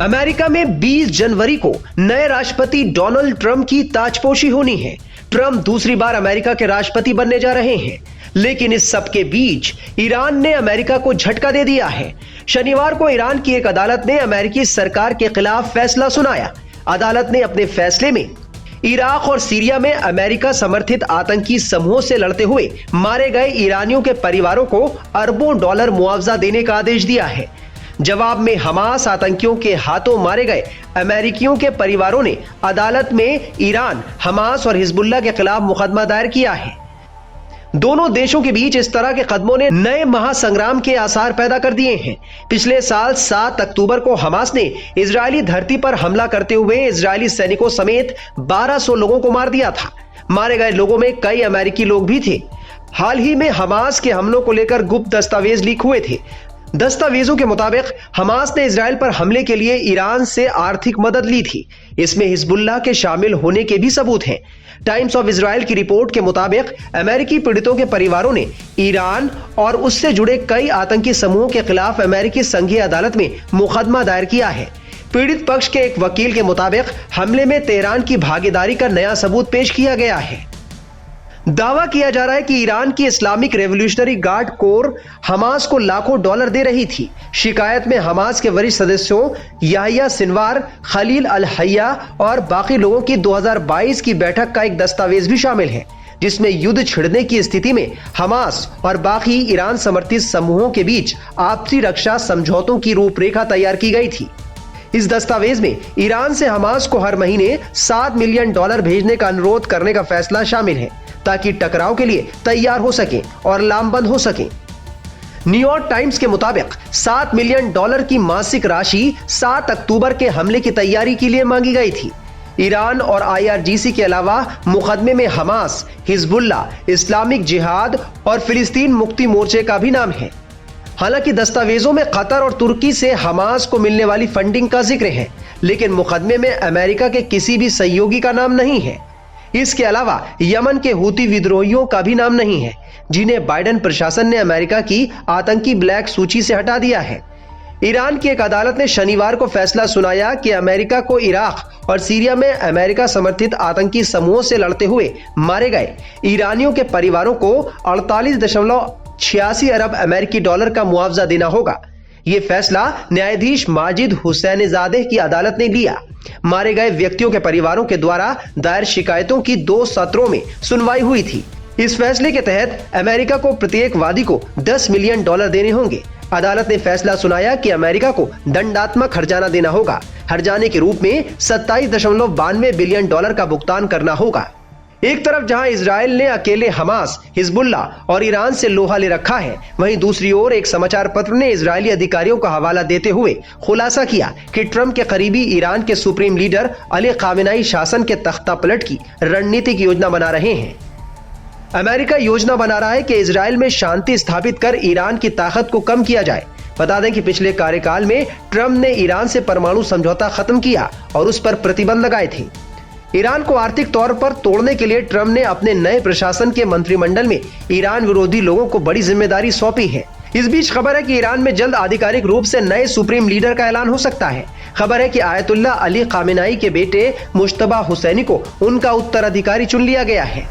America में 20 जनवरी को नए राष्ट्रपति डोनाल्ड ट्रंप की ताजपोशी होनी है। ट्रंप दूसरी बार अमेरिका के राष्ट्रपति बनने जा रहे हैं, लेकिन इस सब के बीच ईरान ने अमेरिका को झटका दे दिया है। शनिवार को ईरान की एक अदालत ने अमेरिकी सरकार के खिलाफ फैसला सुनाया। अदालत ने अपने फैसले में इराक और सीरिया में अमेरिका समर्थित आतंकी समूहों से लड़ते हुए मारे गए ईरानियों के परिवारों को अरबों डॉलर मुआवजा देने का आदेश दिया है। जवाब में हमास आतंकियों के हाथों मारे गए अमेरिकियों के परिवारों ने अदालत में ईरान, हमास और हिजबुल्लाह के खिलाफ मुकदमा दायर किया है। दोनों देशों के बीच इस तरह के कदमों ने नए महासंग्राम के आसार पैदा कर दिए हैं। पिछले साल 7 अक्टूबर को हमास ने इजरायली धरती पर हमला करते हुए इजरायली सैनिकों समेत 1200 लोगों को मार दिया था। मारे गए लोगों में कई अमेरिकी लोग भी थे। हाल ही में हमास के हमलों को लेकर गुप्त दस्तावेज लीक हुए थे। दस्तावेजों के मुताबिक हमास ने इजराइल पर हमले के लिए ईरान से आर्थिक मदद ली थी। इसमें हिजबुल्लाह के शामिल होने के भी सबूत हैं। टाइम्स ऑफ इजराइल की रिपोर्ट के मुताबिक अमेरिकी पीड़ितों के परिवारों ने ईरान और उससे जुड़े कई आतंकी समूहों के खिलाफ अमेरिकी संघीय अदालत में मुकदमा दायर किया है। पीड़ित पक्ष के एक वकील के मुताबिक हमले में तेहरान की भागीदारी का नया सबूत पेश किया गया है। दावा किया जा रहा है कि ईरान की Islamic revolutionary guard core Hamas को लाखों डॉलर दे रही थी। शिकायत में हमास के वरिष्ठ सदस्यों याहिया सिनवार, खलील अल हय्या और बाकी लोगों की 2022 की बैठक का एक दस्तावेज भी शामिल है, जिसमें युद्ध छिड़ने की स्थिति में हमास और बाकी ईरान समर्थित समूहों के बीच आपसी रक्षा समझौतों की रूपरेखा तैयार की गई थी। इस दस्तावेज में ईरान से हमास को हर महीने $7 मिलियन भेजने का अनुरोध करने का फैसला शामिल है, ताकि टकराव के लिए तैयार हो सके और लामबंद हो सके। न्यूयॉर्क टाइम्स के मुताबिक $7 मिलियन की मासिक राशि 7 अक्टूबर के हमले की तैयारी के लिए मांगी गई थी। ईरान और IRGC के अलावा मुकदमे में हमास, हिजबुल्लाह, इस्लामिक जिहाद और फिलिस्तीन मुक्ति मोर्चे का भी नाम है। हालांकि दस्तावेजों में कतर और तुर्की से हमास को मिलने वाली फंडिंग का जिक्र है, लेकिन मुकदमे में अमेरिका के किसी भी सहयोगी का नाम नहीं है। इसके अलावा यमन के हूती विद्रोहियों का भी नाम नहीं है, जिन्हें बाइडेन प्रशासन ने अमेरिका की आतंकी ब्लैक सूची से हटा दिया है। ईरान की एक अदालत ने शनिवार को फैसला सुनाया कि अमेरिका को इराक और सीरिया में अमेरिका समर्थित आतंकी समूहों से लड़ते हुए मारे गए ईरानियों के परिवारों को 48.86 अरब अमेरिकी डॉलर का मुआवजा देना होगा। ये फैसला न्यायाधीश माजिद हुसैनजादे की अदालत ने लिया। मारे गए व्यक्तियों के परिवारों के द्वारा दायर शिकायतों की 2 सत्रों में सुनवाई हुई थी। इस फैसले के तहत अमेरिका को प्रत्येक वादी को $10 मिलियन देने होंगे। अदालत ने फैसला सुनाया कि अमेरिका को दंडात्मक हर्जाना देना होगा। हर्जाने के रूप में $27.92 बिलियन का भुगतान करना होगा। एक तरफ जहां इजराइल ने अकेले हमास, हिजबुल्लाह और ईरान से लोहा ले रखा है, वहीं दूसरी ओर एक समाचार पत्र ने इजरायली अधिकारियों का हवाला देते हुए खुलासा किया कि ट्रंप के करीबी ईरान के सुप्रीम लीडर अली खामेनेई शासन के तख्ता पलट की रणनीतिक योजना बना रहे हैं। अमेरिका योजना बना रहा है कि इजराइल में शांति स्थापित कर ईरान की ताकत को कम किया जाए। बता दें कि पिछले कार्यकाल में ट्रंप ने ईरान से परमाणु समझौता खत्म किया और उस पर प्रतिबंध लगाए थे। ईरान को आर्थिक तौर पर तोड़ने के लिए ट्रंप ने अपने नए प्रशासन के मंत्रिमंडल में ईरान विरोधी लोगों को बड़ी जिम्मेदारी सौंपी है। इस बीच खबर है कि ईरान में जल्द आधिकारिक रूप से नए सुप्रीम लीडर का ऐलान हो सकता है। खबर है कि आयतुल्लाह अली खामेनेई के बेटे मुश्तबा हुसैनी को उनका उत्तराधिकारी चुन लिया गया है।